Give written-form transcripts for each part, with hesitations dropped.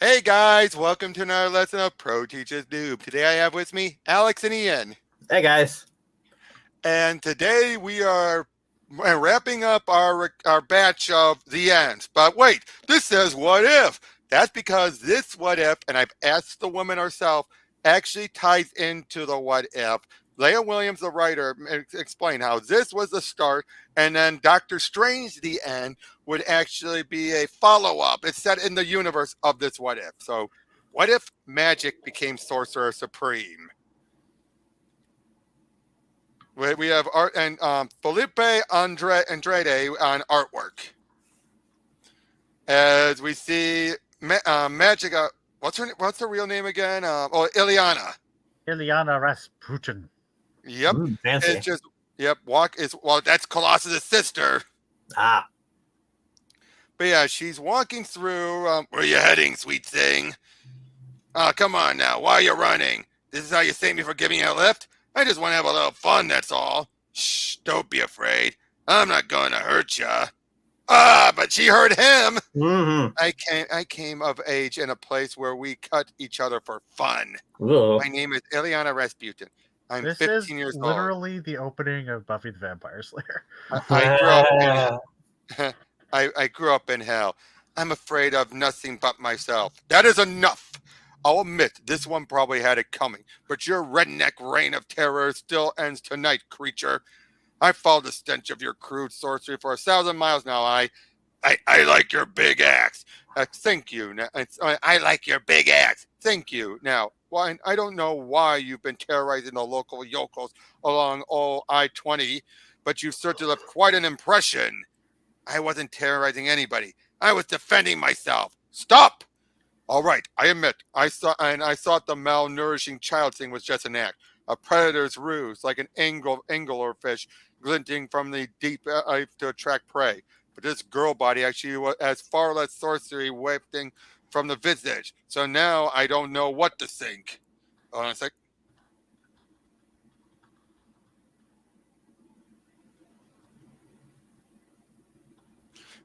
Hey guys, welcome to another lesson of Pro Teacher's Noob. Today I have with me Alex and Ian. Hey guys. And today we are wrapping up our batch of the ends. But wait, this says what if? That's because this what if, and I've asked the woman herself, actually ties into the what if. Leah Williams, the writer, explained how this was the start, and then Dr. Strange, the end, would actually be a follow-up. It's set in the universe of this what if. So, what if Magik became Sorcerer Supreme? We have art and Felipe Andrade on artwork. As we see Magik, what's her real name again? Illyana. Illyana Rasputin. Yep. Fancy. It's just that's Colossus' sister. Ah. But yeah, she's walking through. Where are you heading, sweet thing? Oh, come on now. Why are you running? This is how you thank me for giving you a lift? I just want to have a little fun, that's all. Shh, don't be afraid. I'm not going to hurt ya. Ah, but she hurt him. Mm-hmm. I came of age in a place where we cut each other for fun. Ooh. My name is Illyana Rasputin. I'm This 15 is years old. literally the opening of Buffy the Vampire Slayer. I grew up in hell. I'm afraid of nothing but myself. That is enough. I'll admit, this one probably had it coming, but your redneck reign of terror still ends tonight, creature. I followed the stench of your crude sorcery for 1,000 miles now. I like your big axe. Thank you. I like your big axe. Thank you. Now, why? I don't know why you've been terrorizing the local yokels along old I-20, but you've certainly left quite an impression. I wasn't terrorizing anybody. I was defending myself. Stop! All right, I admit, I thought the malnourishing child thing was just an act, a predator's ruse, like an angler fish glinting from the deep to attract prey. But this girl body actually has far less sorcery wafting from the visage. So now I don't know what to think. Hold on a sec.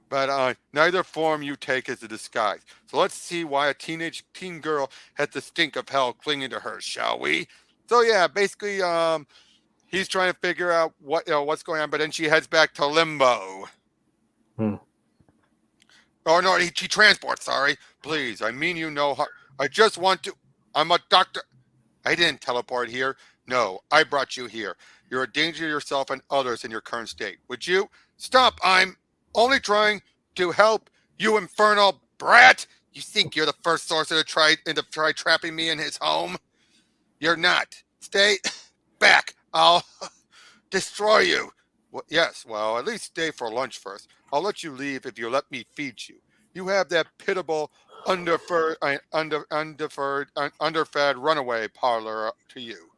But neither form you take is a disguise. So let's see why a teen girl has the stink of hell clinging to her, shall we? So yeah, basically, he's trying to figure out what's going on, but then she heads back to Limbo. Oh no, he transports. Sorry, please. I mean, I just want to. I'm a doctor. I didn't teleport here. No, I brought you here. You're a danger to yourself and others in your current state. Would you stop? I'm only trying to help, you infernal brat. You think you're the first sorcerer to try trapping me in his home? You're not. Stay back. I'll destroy you. Well, yes, well, at least stay for lunch first. I'll let you leave if you let me feed you. You have that pitiable, underfed runaway parlor to you.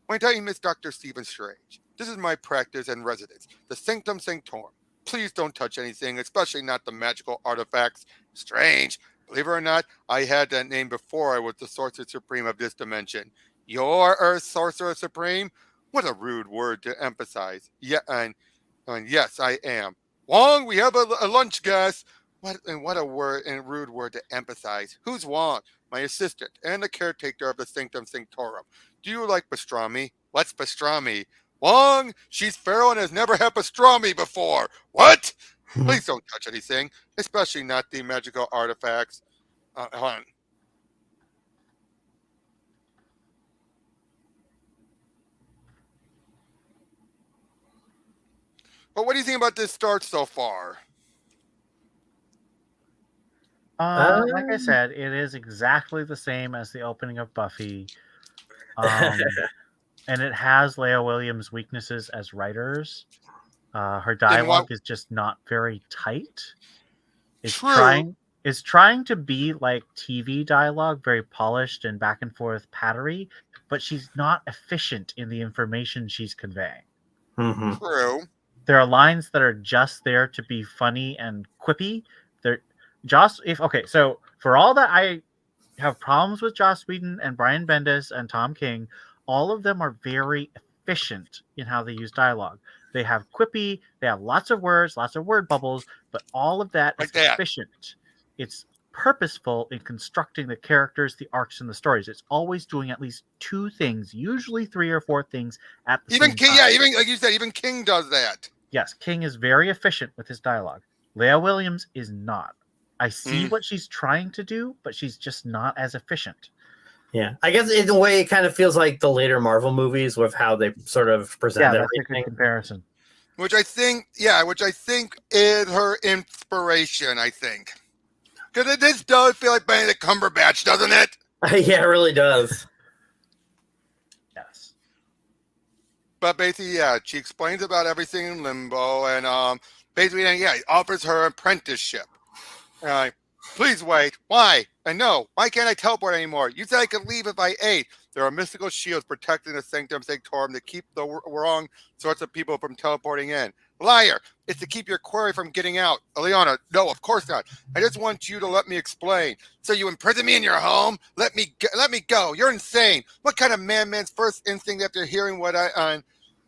My name is Dr. Stephen Strange. This is my practice and residence, the Sanctum Sanctorum. Please don't touch anything, especially not the magical artifacts. Strange. Believe it or not, I had that name before I was the Sorcerer Supreme of this dimension. You're Earth Sorcerer Supreme? What a rude word to emphasize. Yeah, and yes, I am. Wong, we have a lunch guest. What a word and rude word to emphasize. Who's Wong? My assistant and the caretaker of the Sanctum Sanctorum. Do you like pastrami? What's pastrami? Wong, she's feral and has never had pastrami before. What? Please don't touch anything, especially not the magical artifacts. Hold on. But what do you think about this start so far? Like I said, it is exactly the same as the opening of Buffy. And it has Leah Williams' weaknesses as writers. Her dialogue is just not very tight. It's trying to be like TV dialogue, very polished and back and forth pattery, but she's not efficient in the information she's conveying. Mm-hmm. True. There are lines that are just there to be funny and quippy. So for all that I have problems with Joss Whedon and Brian Bendis and Tom King, all of them are very efficient in how they use dialogue. They have quippy, they have lots of words, lots of word bubbles, but all of that is efficient. It's purposeful in constructing the characters, the arcs, and the stories. It's always doing at least 2 things, usually 3 or 4 things at the Even same King, time. yeah, even like you said, even King does that. Yes, King is very efficient with his dialogue. Leah Williams is not. I see what she's trying to do, but she's just not as efficient. Yeah, I guess in a way it kind of feels like the later Marvel movies with how they sort of present Yeah, that's everything. a good comparison. Which I think is her inspiration, I think. Because this does feel like Benedict Cumberbatch, doesn't it? Yeah, it really does. Yes. But basically, yeah, she explains about everything in Limbo, and basically, yeah, he offers her apprenticeship. Please wait. Why? I know. Why can't I teleport anymore? You said I could leave if I ate. There are mystical shields protecting the Sanctum Sanctorum to keep the wrong sorts of people from teleporting in. Liar! It's to keep your query from getting out. Illyana, no, of course not. I just want you to let me explain. So you imprison me in your home? Let me go. You're insane. What kind of man's first instinct after hearing what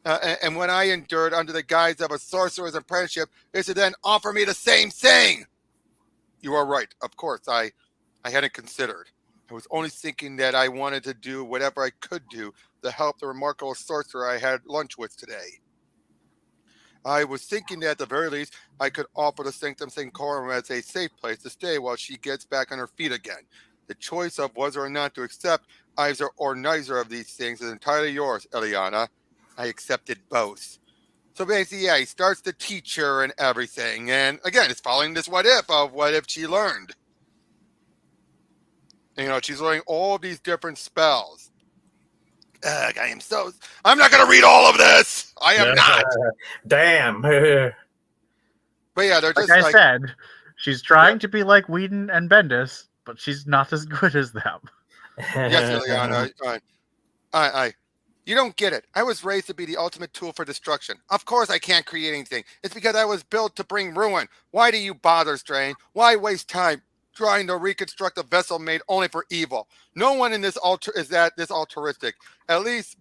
and what I endured under the guise of a sorcerer's apprenticeship is to then offer me the same thing? You are right. Of course, I hadn't considered. I was only thinking that I wanted to do whatever I could do to help the remarkable sorcerer I had lunch with today. I was thinking that at the very least, I could offer the Sanctum Sanctorum as a safe place to stay while she gets back on her feet again. The choice of whether or not to accept either or neither of these things is entirely yours, Illyana. I accepted both. So basically, yeah, he starts to teach her and everything. And again, it's following this what if she learned. And, she's learning all of these different spells. I'm not going to read all of this. I am not. Damn. But yeah, they're just like I said, she's trying to be like Whedon and Bendis, but she's not as good as them. Yes, Illyana. You don't get it. I was raised to be the ultimate tool for destruction. Of course I can't create anything. It's because I was built to bring ruin. Why do you bother, Strange? Why waste time trying to reconstruct a vessel made only for evil? No one in this this altruistic. At least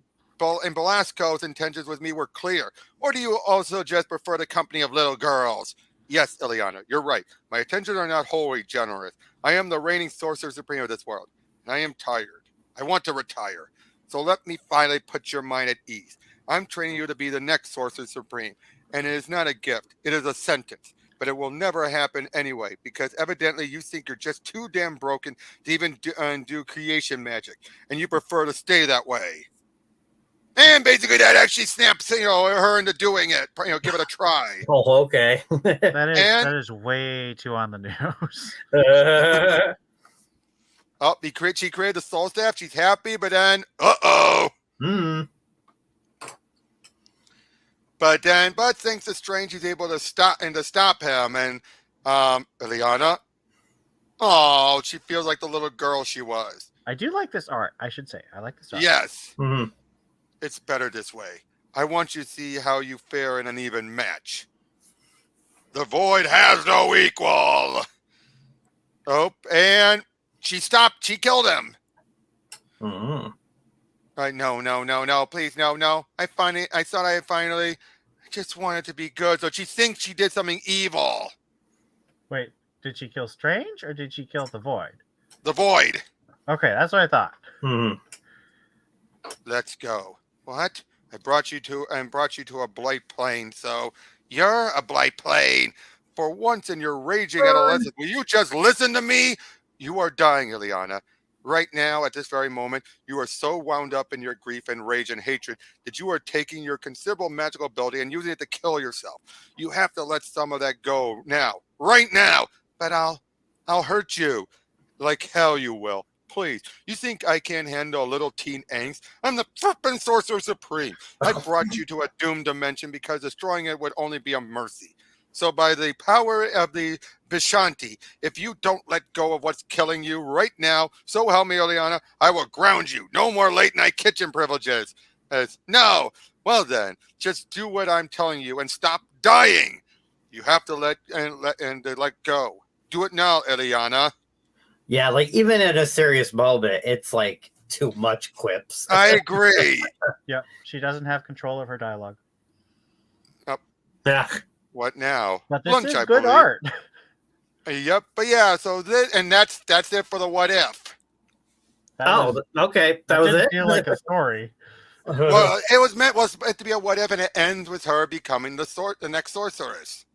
in Belasco's intentions with me were clear. Or do you also just prefer the company of little girls? Yes, Illyana, you're right. My intentions are not wholly generous. I am the reigning Sorcerer Supreme of this world, and I am tired. I want to retire. So let me finally put your mind at ease. I'm training you to be the next Sorcerer Supreme, and it is not a gift. It is a sentence. But it will never happen anyway, because evidently you think you're just too damn broken to even do creation magic, and you prefer to stay that way. And basically that actually snaps, her into doing it. Give it a try. Oh, okay. That is way too on the nose. She created the soul staff. She's happy, but then, uh-oh. But then Bud thinks it's strange he's able to stop him. And Illyana, she feels like the little girl she was. I do like this art, I should say. I like this art. Yes. It's better this way. I want you to see how you fare in an even match. The void has no equal. Oh, and she stopped. She killed him. Right? No. Please, no. I thought I finally just wanted to be good. So she thinks she did something evil. Wait, did she kill Strange or did she kill the Void? The Void. Okay, that's what I thought. Let's go. What? I brought you to a blight plane. So you're a blight plane. For once in your raging adolescence, will you just listen to me? You are dying, Illyana. Right now, at this very moment, you are so wound up in your grief and rage and hatred that you are taking your considerable magical ability and using it to kill yourself. You have to let some of that go now, right now. But I'll hurt you. Like hell you will. Please, you think I can't handle a little teen angst? I'm the flippin' Sorcerer Supreme. I brought you to a doomed dimension because destroying it would only be a mercy. So by the power of the Vishanti, if you don't let go of what's killing you right now, so help me, Illyana, I will ground you. No more late night kitchen privileges. No. Well then, just do what I'm telling you and stop dying. You have to let go. Do it now, Illyana. Yeah, like even at a serious moment, it's like too much quips. I agree. Yep, she doesn't have control of her dialogue. Yeah. What now? But this is good art. Yep. But yeah, so that's it for the what if. Okay. That That was didn't it. feel like a story. Well, it was meant to be a what if, and it ends with her becoming the next sorceress.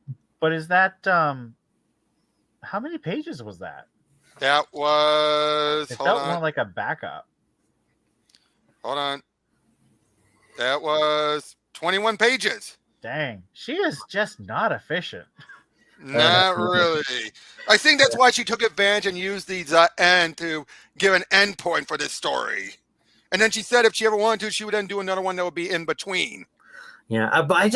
But is that how many pages was that? That was It hold felt on. more like a backup. Hold on. That was 21 pages. Dang, she is just not efficient. Not really. I think that's why she took advantage and used these end to give an end point for this story. And then she said if she ever wanted to, she would then do another one that would be in between. Yeah, but I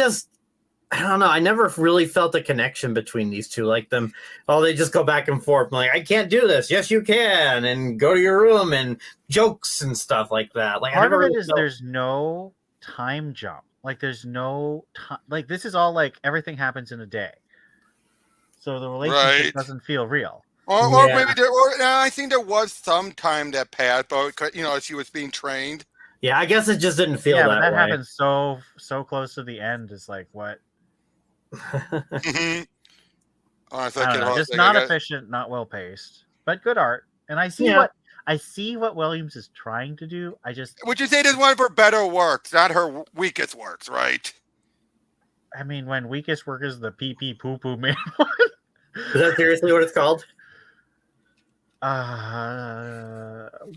don't know. I never really felt a connection between these two. Like them, they just go back and forth. I'm like, I can't do this. Yes, you can. And go to your room and jokes and stuff like that. Like, Part of it is there's no time jump. Like, there's no time. Like, this is all like everything happens in a day. So the relationship doesn't feel real. Or maybe I think there was some time that passed, but she was being trained. Yeah, I guess it just didn't feel that way. Yeah, but that happens so close to the end. It's like, what? Mm-hmm. I don't know. Just not efficient, not well paced, but good art. And I see what Williams is trying to do. Would you say this is one of her better works, not her weakest works, right? I mean, when weakest work is the pee pee poo poo man. Is that seriously what it's called?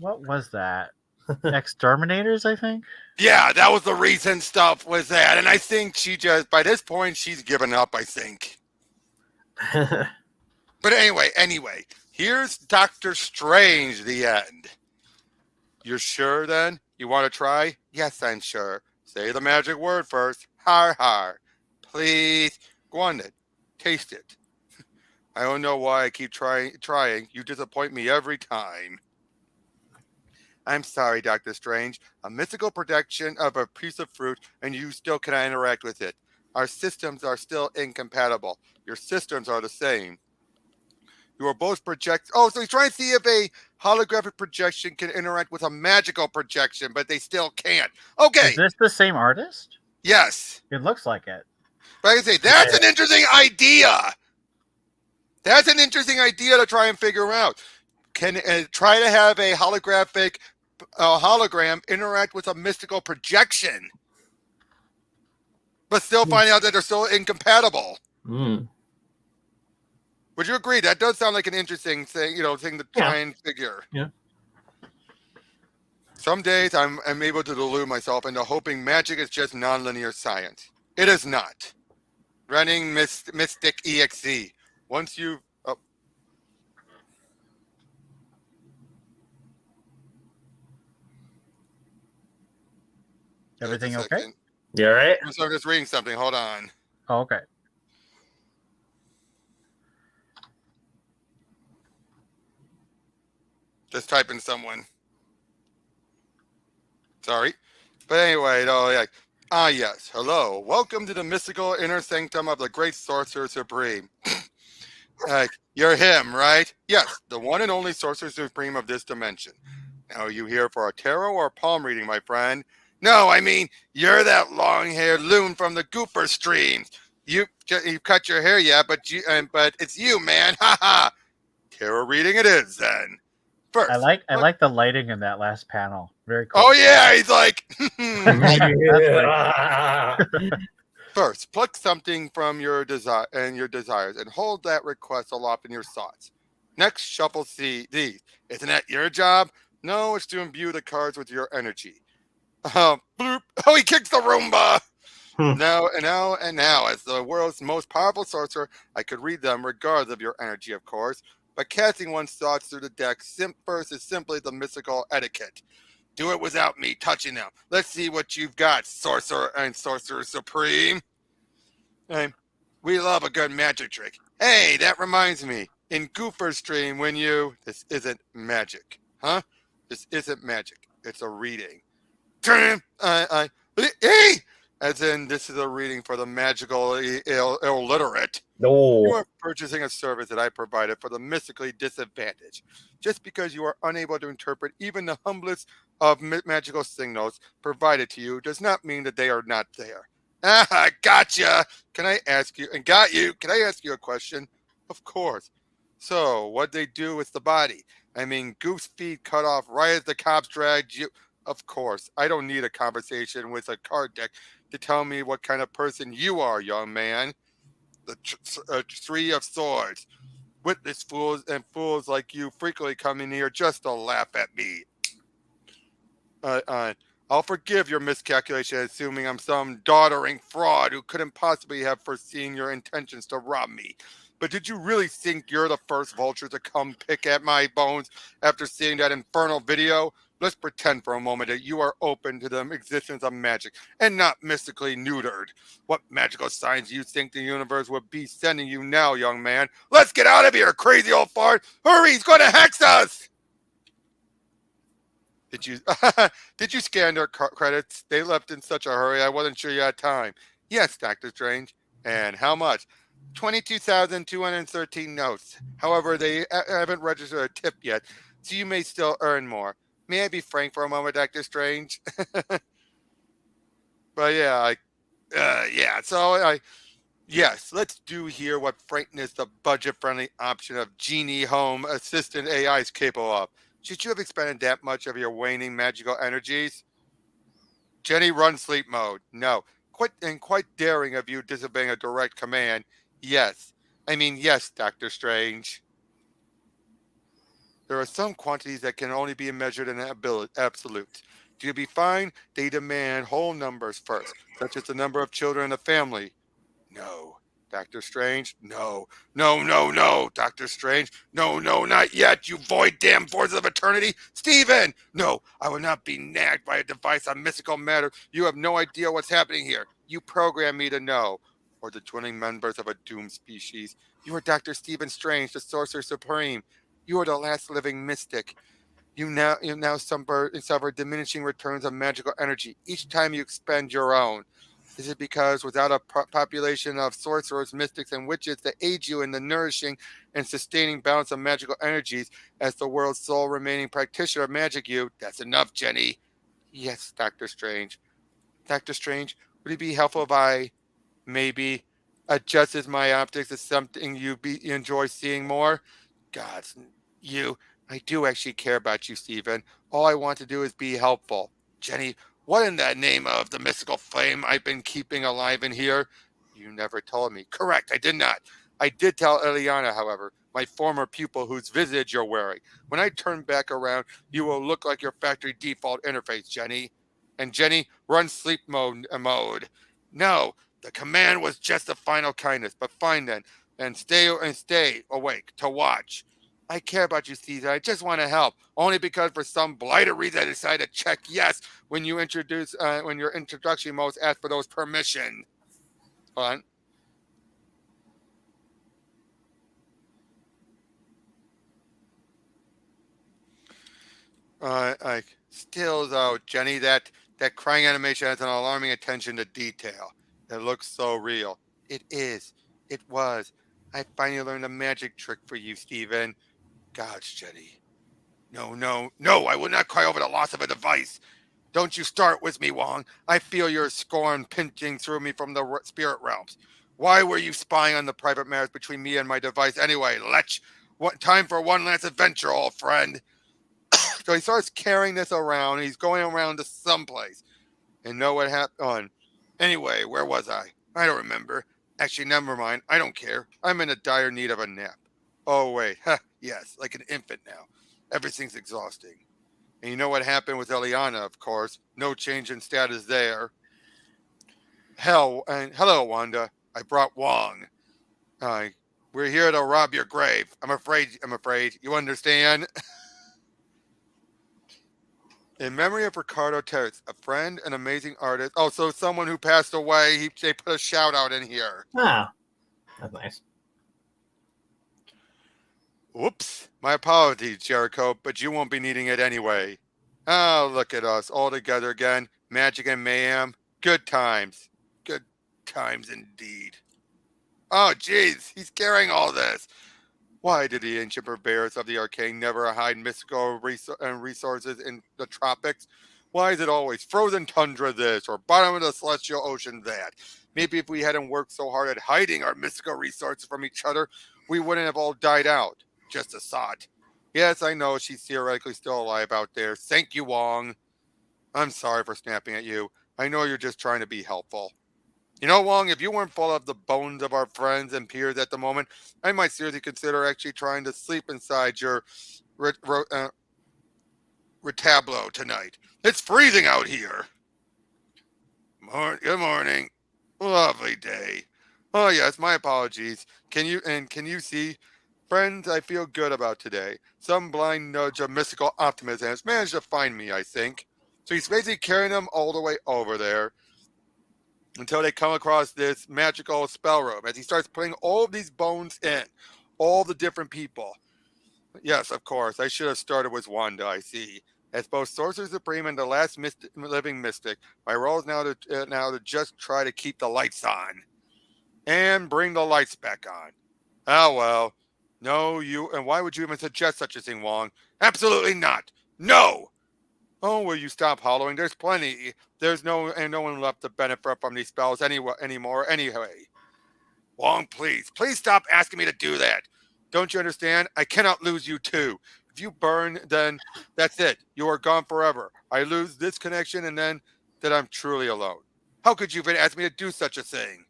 What was that? Exterminators, I think. Yeah, that was the recent stuff was that, and I think she just by this point she's given up. I think. But anyway, here's Dr. Strange. The end. You're sure? Then you want to try? Yes, I'm sure. Say the magic word first. Har har. Please, go on then. Taste it. I don't know why I keep trying. You disappoint me every time. I'm sorry, Dr. Strange. A mystical projection of a piece of fruit, and you still cannot interact with it. Our systems are still incompatible. Your systems are the same. You are both project. Oh, so he's trying to see if a holographic projection can interact with a magical projection, but they still can't. Okay. Is this the same artist? Yes. It looks like it. But like I say, that's an interesting idea. That's an interesting idea to try and figure out. Can try to have a holographic hologram interact with a mystical projection, but still find out that they're still incompatible. Mm. Would you agree? That does sound like an interesting thing, thing to try and figure. Yeah. Some days I'm able to delude myself into hoping magic is just nonlinear science. It is not. Running Mystic EXE. Once you Everything okay? You all right? I'm just reading something. Hold on. Oh, okay. Just typing someone. Sorry. But anyway, yes. Hello. Welcome to the mystical inner sanctum of the great Sorcerer Supreme. You're him, right? Yes, the one and only Sorcerer Supreme of this dimension. Now, are you here for a tarot or a palm reading, my friend? No, I mean, you're that long-haired loon from the Gooper streams. You cut your hair, yeah, but it's you, man. Ha ha. Tarot reading it is, then. First, I like the lighting in that last panel. Very cool. Oh yeah, he's like. First, pluck something from your desires and hold that request aloft in your thoughts. Next, shuffle these. Isn't that your job? No, it's to imbue the cards with your energy. Bloop. Oh, he kicks the Roomba. Now, as the world's most powerful sorcerer, I could read them regardless of your energy, of course. But casting one's thoughts through the deck first is simply the mystical etiquette. Do it without me touching them. Let's see what you've got, Sorcerer and Sorcerer Supreme. We love a good magic trick. Hey, that reminds me. In Goofer's stream, this isn't magic. Huh? This isn't magic. It's a reading. Hey! As in, this is a reading for the magical illiterate. No. You are purchasing a service that I provided for the mystically disadvantaged. Just because you are unable to interpret even the humblest of magical signals provided to you does not mean that they are not there. Ah, gotcha. Can I ask you a question? Of course. So, what'd they do with the body? I mean, Goof's feet cut off right as the cops dragged you. Of course, I don't need a conversation with a card deck to tell me what kind of person you are, young man. The three of swords. Witness fools and fools like you frequently come in here just to laugh at me. Uh, uh, I'll forgive your miscalculation, assuming I'm some doddering fraud who couldn't possibly have foreseen your intentions to rob me. But did you really think you're the first vulture to come pick at my bones after seeing that infernal video? Let's pretend for a moment that you are open to the existence of magic and not mystically neutered. What magical signs do you think the universe would be sending you now, young man? Let's get out of here, crazy old fart! Hurry, he's going to hex us! Did you did you scan their credits? They left in such a hurry. I wasn't sure you had time. Yes, Doctor Strange. And how much? 22,213 notes. However, they haven't registered a tip yet, so you may still earn more. May I be frank for a moment, Doctor Strange? But yeah. Yes, let's do here what frankness the budget-friendly option of Genie Home Assistant AI is capable of. Should you have expended that much of your waning magical energies? Jenny, run sleep mode. No. Quite daring of you disobeying a direct command. Yes. I mean, yes, Dr. Strange. There are some quantities that can only be measured in absolutes. To be fine, they demand whole numbers first, such as the number of children in a family. No. Doctor Strange? No. No, Doctor Strange. No, not yet, you void damn forces of eternity. Stephen! No, I will not be nagged by a device on mystical matter. You have no idea what's happening here. You program me to know. Or the dwindling members of a doomed species. You are Dr. Stephen Strange, the Sorcerer Supreme. You are the last living mystic. You now suffer diminishing returns of magical energy each time you expend your own. This is because without a population of sorcerers, mystics, and witches to aid you in the nourishing and sustaining balance of magical energies as the world's sole remaining practitioner of magic, that's enough, Jenny. Yes, Dr. Strange. Dr. Strange, would it be helpful if I maybe adjusted my optics to something you enjoy seeing more? Gods, you. I do actually care about you, Stephen. All I want to do is be helpful. Jenny, what in the name of the mystical flame I've been keeping alive in here? You never told me. Correct, I did not. I did tell Illyana, however, my former pupil whose visage you're wearing. When I turn back around, you will look like your factory default interface, Jenny. And Jenny, run sleep mode. No, the command was just a final kindness, but fine then, and stay awake to watch. I care about you, Caesar. I just want to help. Only because for some blighted reason I decided to check yes when when your introduction modes ask for those permissions. Hold on. Still though, Jenny, that crying animation has an alarming attention to detail. It looks so real. It is. It was. I finally learned a magic trick for you, Stephen. Gods, Jenny. No, I will not cry over the loss of a device. Don't you start with me, Wong. I feel your scorn pinching through me from the spirit realms. Why were you spying on the private matters between me and my device anyway, Lech? What time for one last adventure, old friend? So he starts carrying this around. He's going around to someplace. And know what happened? Anyway, where was I? I don't remember. Actually, never mind. I don't care. I'm in a dire need of a nap. Oh, wait. Yes, like an infant now. Everything's exhausting. And you know what happened with Illyana, of course. No change in status there. Hello, Wanda. I brought Wong. Uh, we're here to rob your grave. I'm afraid. You understand? In memory of Ricardo Terz, a friend, an amazing artist. Oh, so someone who passed away. They put a shout out in here. Ah, that's nice. Whoops. My apologies, Jericho, but you won't be needing it anyway. Oh, look at us, all together again. Magic and mayhem. Good times. Good times indeed. Oh, jeez, he's carrying all this. Why did the ancient purveyors of the arcane never hide mystical resources in the tropics? Why is it always frozen tundra this or bottom of the celestial ocean that? Maybe if we hadn't worked so hard at hiding our mystical resources from each other, we wouldn't have all died out. Just a thought. Yes, I know she's theoretically still alive out there. Thank you, Wong. I'm sorry for snapping at you. I know you're just trying to be helpful. You know, Wong, if you weren't full of the bones of our friends and peers at the moment, I might seriously consider actually trying to sleep inside your retablo tonight. It's freezing out here. Good morning. Lovely day. Oh yes, my apologies. Can you see? Friends, I feel good about today. Some blind nudge of mystical optimism has managed to find me, I think. So he's basically carrying them all the way over there until they come across this magical spell room as he starts putting all of these bones in, all the different people. Yes, of course, I should have started with Wanda, I see. As both Sorcerer Supreme and the last living mystic, my role is now to just try to keep the lights on. And bring the lights back on. Oh, well. No, and why would you even suggest such a thing, Wong? Absolutely not. No! Oh, will you stop hollowing? There's plenty. There's no one left to benefit from these spells anymore anyway. Wong, please stop asking me to do that. Don't you understand? I cannot lose you too. If you burn, then that's it. You are gone forever. I lose this connection and then I'm truly alone. How could you even ask me to do such a thing?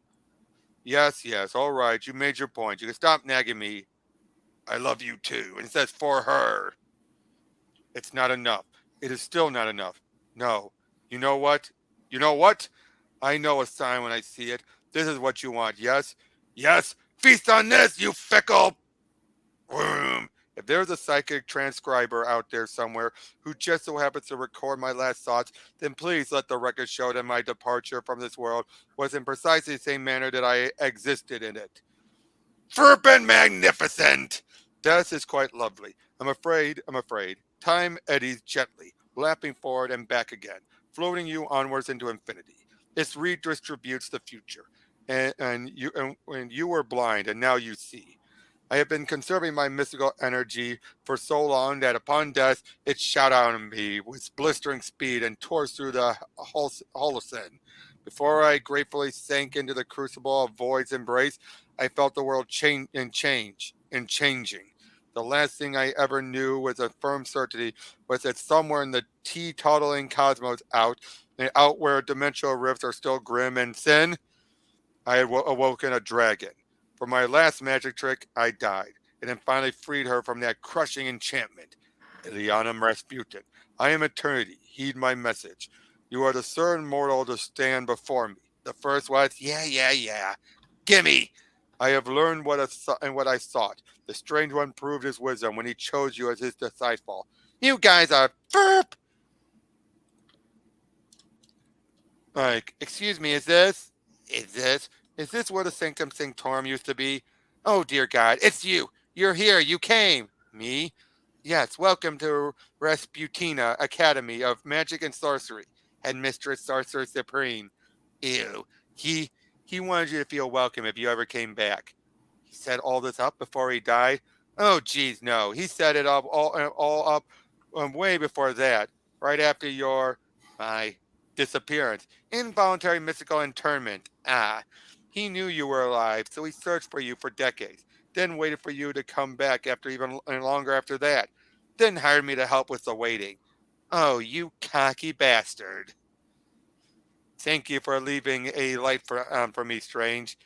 Yes, all right. You made your point. You can stop nagging me. I love you too. And it says for her. It's not enough. It is still not enough. No. You know what? I know a sign when I see it. This is what you want. Yes? Feast on this, you fickle worm. If there's a psychic transcriber out there somewhere who just so happens to record my last thoughts, then please let the record show that my departure from this world was in precisely the same manner that I existed in it. Ferpin magnificent! This is quite lovely. I'm afraid. Time eddies gently, lapping forward and back again, floating you onwards into infinity. It redistributes the future. And you were blind, and now you see. I have been conserving my mystical energy for so long that upon death, it shot out on me with blistering speed and tore through the holocene. Before I gratefully sank into the crucible of void's embrace, I felt the world changing. The last thing I ever knew with a firm certainty was that somewhere in the teetotaling cosmos out where dimensional rifts are still grim and thin, I had awoken a dragon. For my last magic trick, I died, and then finally freed her from that crushing enchantment. Illyana Rasputin, I am eternity. Heed my message. You are the third mortal to stand before me. The first was, yeah. Gimme! I have learned what I sought. The Strange One proved his wisdom when he chose you as his disciple. You guys are FERP! Like, excuse me, is this where the Sanctum Sanctorum used to be? Oh, dear God, it's you. You're here. You came. Me? Yes, welcome to Rasputina Academy of Magic and Sorcery. Headmistress Sorcerer Supreme. Ew. He wanted you to feel welcome if you ever came back. He set all this up before he died? Oh, geez, no. He set it up all up way before that. Right after my disappearance. Involuntary mystical internment. He knew you were alive, so he searched for you for decades. Then waited for you to come back after even longer after that. Then hired me to help with the waiting. Oh, you cocky bastard. Thank you for leaving a light for me, Strange.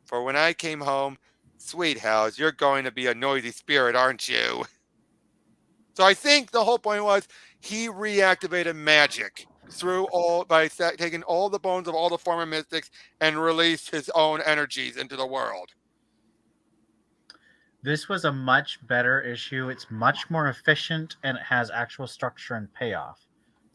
For when I came home, sweet house, you're going to be a noisy spirit, aren't you? So I think the whole point was he reactivated magic by taking all the bones of all the former mystics and released his own energies into the world. This was a much better issue. It's much more efficient, and it has actual structure and payoff.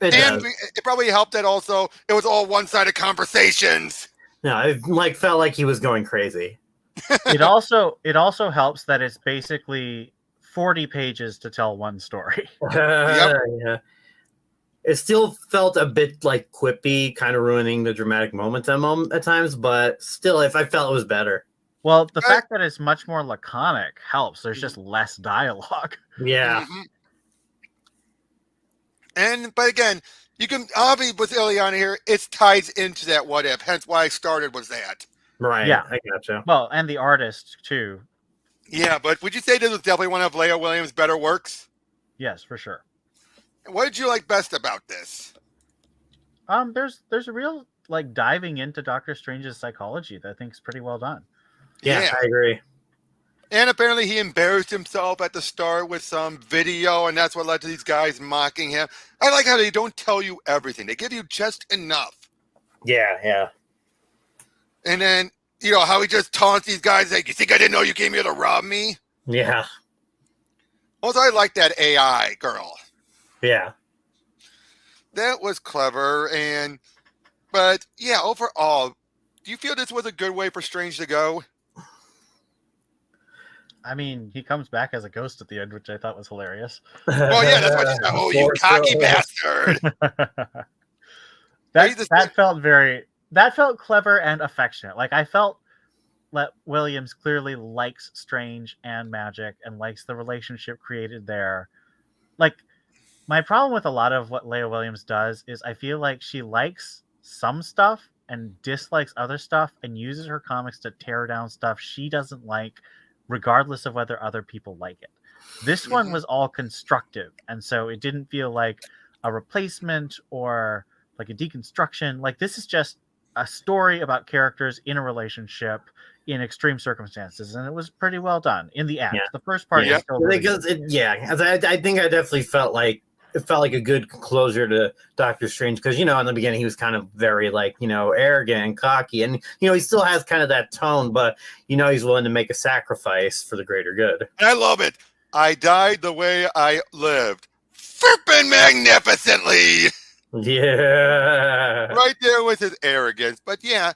It probably helped that also it was all one-sided conversations. No, it felt like he was going crazy. It also helps that it's basically 40 pages to tell one story. Yep. Yeah. It still felt a bit like quippy, kind of ruining the dramatic moments at times, but still, I felt it was better. Well, the fact that it's much more laconic helps. There's just less dialogue. Yeah. Mm-hmm. But again, You can obviously with Illyana here, it ties into that what if. Hence why I started was that. Right. Yeah. I gotcha. Well, and the artist too. Yeah, but would you say this was definitely one of Leah Williams' better works? Yes, for sure. What did you like best about this? There's a real like diving into Doctor Strange's psychology that I think is pretty well done. Yeah, I agree. And apparently he embarrassed himself at the start with some video, and that's what led to these guys mocking him. I like how they don't tell you everything. They give you just enough. Yeah. And then, you know, how he just taunts these guys like, you think I didn't know you came here to rob me? Yeah. Also, I like that AI girl. Yeah. That was clever. But yeah, overall, do you feel this was a good way for Strange to go? I mean, he comes back as a ghost at the end, which I thought was hilarious. Well, yeah, that's what you said. Oh, you cocky bastard. That felt clever and affectionate. Like I felt that Williams clearly likes Strange and Magik and likes the relationship created there. Like my problem with a lot of what Leah Williams does is I feel like she likes some stuff and dislikes other stuff and uses her comics to tear down stuff she doesn't like, regardless of whether other people like it. This one was all constructive, and so it didn't feel like a replacement or like a deconstruction. Like this is just a story about characters in a relationship in extreme circumstances, and it was pretty well done in the end. Yeah. The first part is still really because I think I definitely felt like it felt like a good closure to Doctor Strange because, you know, in the beginning he was kind of very like, you know, arrogant and cocky, and, you know, he still has kind of that tone, but, you know, he's willing to make a sacrifice for the greater good. And I love it. I died the way I lived. Flippin' magnificently. Yeah. Right there with his arrogance. But yeah,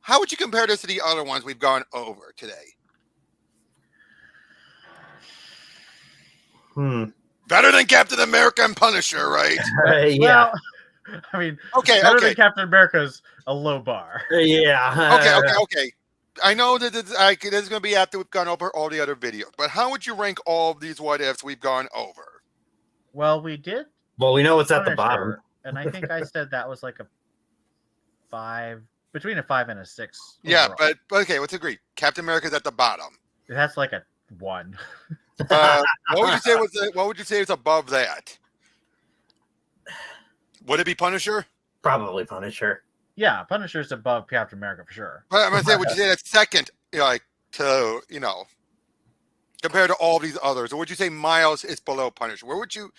how would you compare this to the other ones we've gone over today? Better than Captain America and Punisher, right? Yeah. Well, I mean, Okay. than Captain America's a low bar. Yeah. Okay. I know that this is going to be after we've gone over all the other videos, but how would you rank all of these what ifs we've gone over? Well, we did. Well, we know it's at the Punisher, bottom. and I think I said that was like a 5, between a 5 and a 6. Yeah, overall. but okay, let's agree. Captain America's at the bottom. That's like a 1. What would you say was above that? Would it be Punisher? Probably Punisher. Yeah, Punisher's above Captain America for sure. But I'm gonna say, would you say that's second, like to compared to all these others, or would you say Miles is below Punisher? Where would you?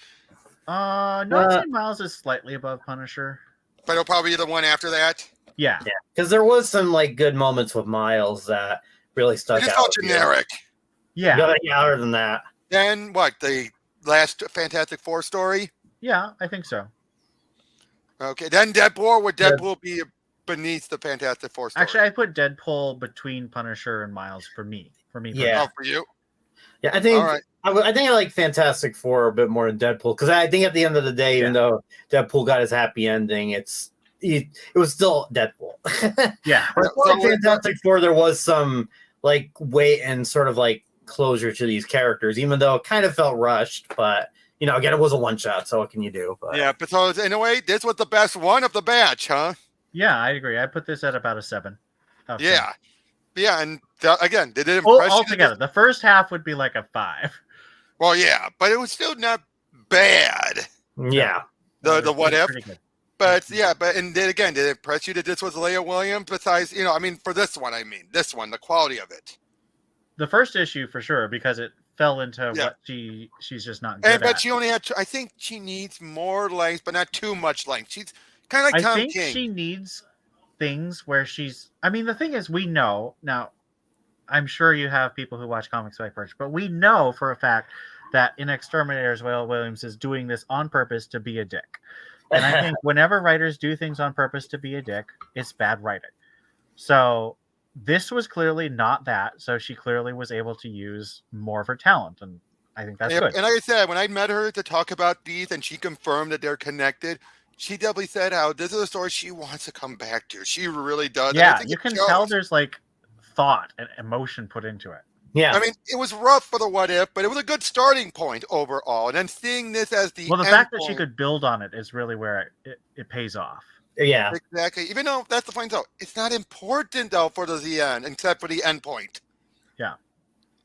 No, I'd say Miles is slightly above Punisher. But it'll probably be the one after that. Yeah, because there was some like good moments with Miles that really stuck out. It's all generic. Yeah. Other than that, then what? The last Fantastic Four story. Yeah, I think so. Okay, then Deadpool. Would Deadpool be beneath the Fantastic Four story? Actually, I put Deadpool between Punisher and Miles for me. Yeah. Oh, for you. Yeah, I think. All right. I think I like Fantastic Four a bit more than Deadpool because I think at the end of the day, even though Deadpool got his happy ending, it was still Deadpool. Yeah. So Fantastic Four, there was some like weight and sort of like closure to these characters, even though it kind of felt rushed. But you know, again, it was a one shot, so what can you do? But yeah, but so in a way, this was the best one of the batch, huh? Yeah, I agree. I put this at about a 7. Yeah. Yeah, and again, did it impress you? Altogether, the first half would be like a 5. Well, yeah, but it was still not bad. Yeah. The what if? But yeah, and then again, did it impress you that this was Leah Williams? Besides, for this one, the quality of it. The first issue for sure, because it fell into what she's just not good But at. she only had, I think she needs more length, but not too much length. She's kind of like Tom King. I think she needs things where she's. I mean, the thing is, we know now. I'm sure you have people who watch comics by first, but we know for a fact that in Exterminators, Leah Williams is doing this on purpose to be a dick. And I think whenever writers do things on purpose to be a dick, it's bad writing. So this was clearly not that. So she clearly was able to use more of her talent. And I think that's good. And like I said, when I met her to talk about these and she confirmed that they're connected, she definitely said how this is a story she wants to come back to. She really does. Yeah, you can tell there's like thought and emotion put into it. Yeah. I mean, it was rough for the what if, but it was a good starting point overall. And then seeing this as the Well, the end fact that she point, could build on it is really where it pays off. Yeah. exactly. Even though that's the point, though, it's not important though for the end, except for the end point. Yeah.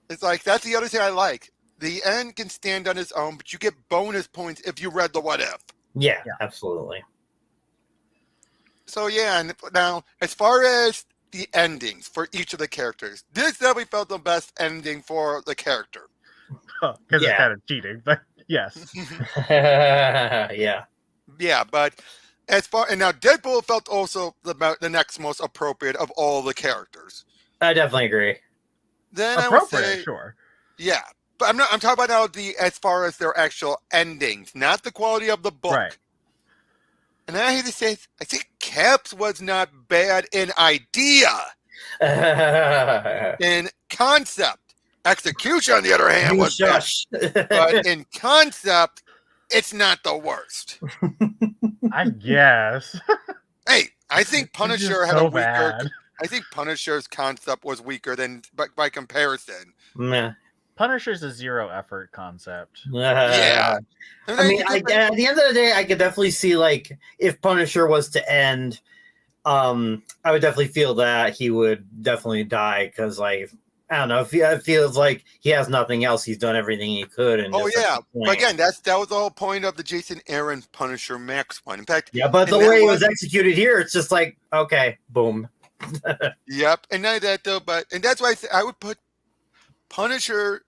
It's like that's the other thing I like. The end can stand on its own, but you get bonus points if you read the what if. Yeah, Yeah. absolutely. So yeah, and now as far as the endings for each of the characters, this definitely felt the best ending for the character. Because it's kind of cheating, but yes. Yeah. Yeah, but as far and now Deadpool felt also the next most appropriate of all the characters. I definitely agree. Then I Appropriate, would say, sure. yeah, but I'm talking about now as far as their actual endings, not the quality of the book. Right. And I hate to say, I think Cap's was not bad in idea, in concept. Execution, on the other hand, was bad. But in concept, it's not the worst. I guess. Hey, I think Punisher had so a weaker. bad. I think Punisher's concept was weaker than by comparison. Meh. Punisher's a zero effort concept. Yeah. I mean, at the end of the day, I could definitely see like if Punisher was to end, I would definitely feel that he would definitely die because, like, I don't know, it feels like he has nothing else. He's done everything he could. And oh yeah, but again, that was the whole point of the Jason Aaron Punisher Max one. In fact, yeah, but the way it was executed here, it's just like, okay, boom. Yep, and not that though, and that's why I would put Punisher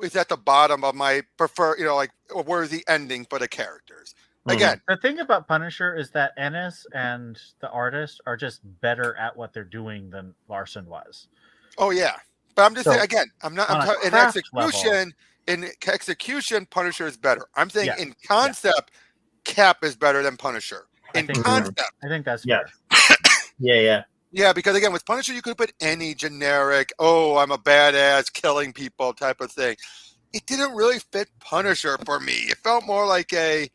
is at the bottom of my like a worthy ending for the characters. Again, the thing about Punisher is that Ennis and the artist are just better at what they're doing than Larson was. Oh yeah, but I'm just saying again, I'm talking in execution. Level. In execution, Punisher is better. I'm saying in concept, Cap is better than Punisher. In concept, I think that's fair. Yeah. Yeah, because again, with Punisher, you could put any generic, oh, I'm a badass, killing people type of thing. It didn't really fit Punisher for me. It felt more like it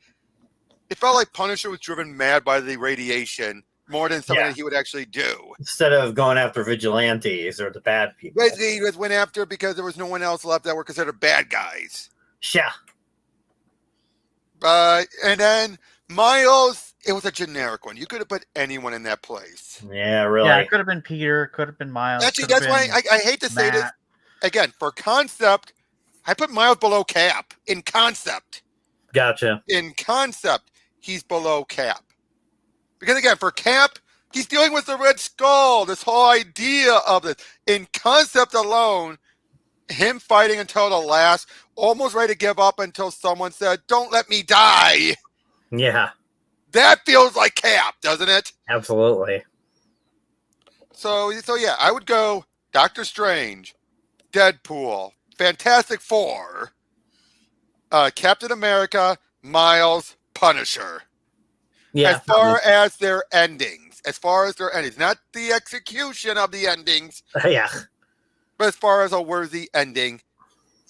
felt like Punisher was driven mad by the radiation more than something that he would actually do. Instead of going after vigilantes or the bad people. Basically, he went after because there was no one else left that were considered bad guys. Yeah. And then Miles, it was a generic one. You could have put anyone in that place. Yeah, really. Yeah, it could have been Peter, could have been Miles. Actually, that's why I hate to say this. Again, for concept, I put Miles below Cap. In concept. Gotcha. In concept, he's below Cap. Because again, for Cap, he's dealing with the Red Skull, this whole idea of it. In concept alone, him fighting until the last, almost ready to give up until someone said, don't let me die. Yeah. That feels like Cap, doesn't it? Absolutely. So yeah, I would go Dr. Strange, Deadpool, Fantastic Four, Captain America, Miles, Punisher. Yeah. As far as their endings, not the execution of the endings. Yeah. But as far as a worthy ending,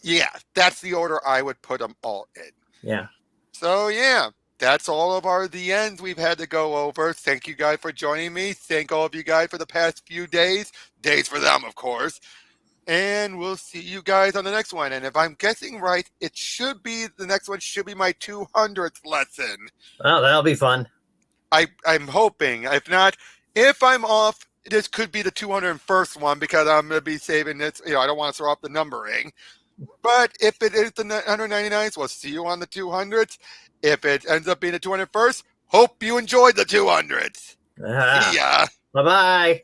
yeah, that's the order I would put them all in. Yeah. So yeah, that's all of the ends we've had to go over. Thank you guys for joining me. Thank all of you guys for the past few days. Days for them, of course. And we'll see you guys on the next one. And if I'm guessing right, the next one should be my 200th lesson. Oh, that'll be fun. I'm hoping. If not, if I'm off, this could be the 201st one because I'm going to be saving this. I don't want to throw up the numbering. But if it is the 199th, we'll see you on the 200th. If it ends up being the 201st, hope you enjoyed the 200th. See ya. Bye-bye.